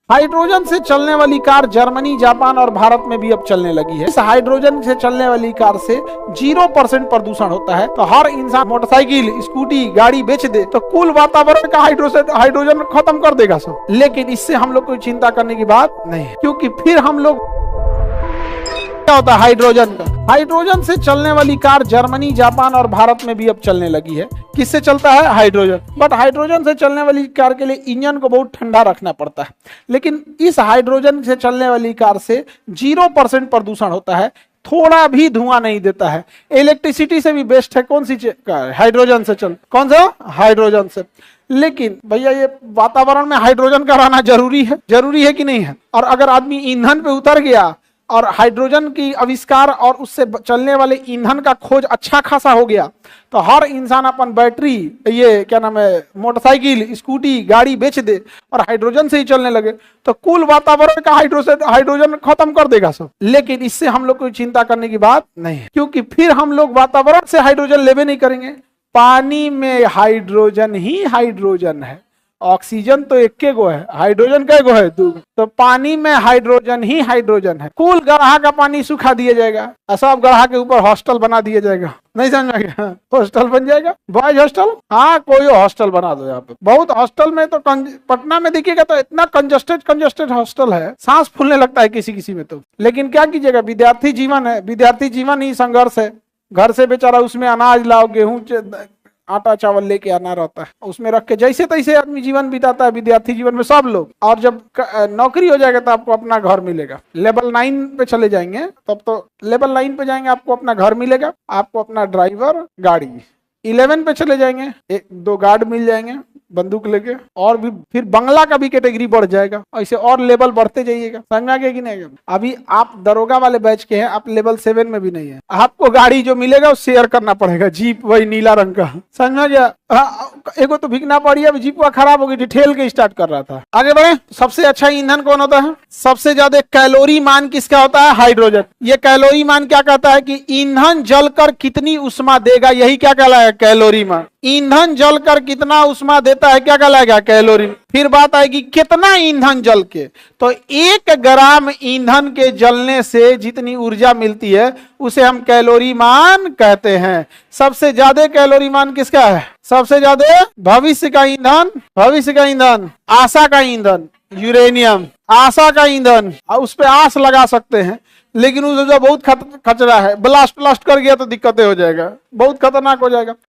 Hydrogen से चलने वाली कार जर्मनी, जापान और भारत में भी अब चलने लगी है। इस हाइड्रोजन से चलने वाली कार से 0% प्रदूषण होता है। तो हर इंसान मोटरसाइकिल, स्कूटी, गाड़ी बेच दे तो कुल वातावरण का हाइड्रोजन खत्म कर देगा सब। लेकिन इससे हम लोग को चिंता करने की बात नहीं है, क्योंकि फिर हम लोग क्या होता है हाइड्रोजन का। हाइड्रोजन से चलने वाली कार जर्मनी, जापान और भारत में भी अब चलने लगी है। किससे चलता है? हाइड्रोजन। बट हाइड्रोजन से चलने वाली कार के लिए इंजन को बहुत ठंडा रखना पड़ता है। लेकिन इस हाइड्रोजन से चलने वाली कार से 0% प्रदूषण होता है, थोड़ा भी धुआं नहीं देता है। इलेक्ट्रिसिटी से भी बेस्ट है। कौन सी कार? हाइड्रोजन से चल। कौन सा? हाइड्रोजन से। लेकिन भैया ये वातावरण में हाइड्रोजन का रहना जरूरी है कि नहीं है? और अगर आदमी ईंधन पे उतर गया और हाइड्रोजन की आविष्कार और उससे चलने वाले ईंधन का खोज अच्छा खासा हो गया, तो हर इंसान अपन बैटरी, ये क्या नाम है, मोटरसाइकिल, स्कूटी, गाड़ी बेच दे और हाइड्रोजन से ही चलने लगे, तो कुल वातावरण का हाइड्रोजन खत्म कर देगा सब। लेकिन इससे हम लोग को चिंता करने की बात नहीं है, क्योंकि फिर हम लोग वातावरण से हाइड्रोजन लेवे नहीं करेंगे। पानी में हाइड्रोजन ही हाइड्रोजन है। ऑक्सीजन तो एक के गो है, हाइड्रोजन कै गो है? दो। तो पानी में हाइड्रोजन ही हाइड्रोजन है। कुल गढ़ा का पानी सुखा दिया जाएगा, सब गढ़ा के ऊपर हॉस्टल बना दिया जाएगा। नहीं समझ में गया? हॉस्टल बन जाएगा, बॉयज हॉस्टल। हाँ, कोई हॉस्टल बना दो यहाँ पे। बहुत हॉस्टल में तो पटना में देखिएगा तो इतना कंजस्टेड हॉस्टल है, सांस फूलने लगता है किसी किसी में तो। लेकिन क्या कीजिएगा, विद्यार्थी जीवन है, विद्यार्थी जीवन ही संघर्ष है। घर से बेचारा उसमें अनाज लाओ, गेहूं, आटा चावल लेके आना रहता है, उसमें रख के जैसे तैसे आदमी जीवन बिताता है विद्यार्थी जीवन में सब लोग। और जब नौकरी हो जाएगा तो आपको अपना घर मिलेगा। लेवल 9 पे चले जाएंगे तब तो लेवल 9 पे जाएंगे, आपको अपना घर मिलेगा, आपको अपना ड्राइवर, गाड़ी। 11 पे चले जाएंगे, 1-2 गार्ड मिल जाएंगे बंदूक लेके, और भी फिर बंगला का भी कैटेगरी बढ़ जाएगा। ऐसे और लेवल बढ़ते जाइएगा। समझ में आ गया कि नहीं? अभी आप दरोगा वाले बैच के हैं, आप लेवल 7 में भी नहीं है। आपको गाड़ी जो मिलेगा वो शेयर करना पड़ेगा, जीप वही नीला रंग का। समझ में आ गया? एगो तो बिकना पड़ी है, जीप का खराब हो गई, ठेल के स्टार्ट कर रहा था। आगे बढ़े। सबसे अच्छा ईंधन कौन होता है? सबसे ज्यादा कैलोरी मान किसका होता है? हाइड्रोजन। ये कैलोरी मान क्या कहता है कि ईंधन जलकर कितनी उष्मा देगा, यही क्या कहलाएगा? कैलोरी मान। ईंधन जलकर कितना उष्मा देता है, क्या कहलाएगा? कैलोरी। फिर बात आएगी कितना ईंधन जल के, तो 1 ग्राम ईंधन के जलने से जितनी ऊर्जा मिलती है उसे हम कैलोरी मान कहते हैं। सबसे ज्यादा कैलोरी मान किसका है? सबसे ज्यादा भविष्य का ईंधन, आशा का ईंधन, यूरेनियम, आशा का ईंधन। उस पे आस लगा सकते हैं, लेकिन उसमें जो बहुत खतरा है, ब्लास्ट कर गया तो दिक्कतें हो जाएगा, बहुत खतरनाक हो जाएगा।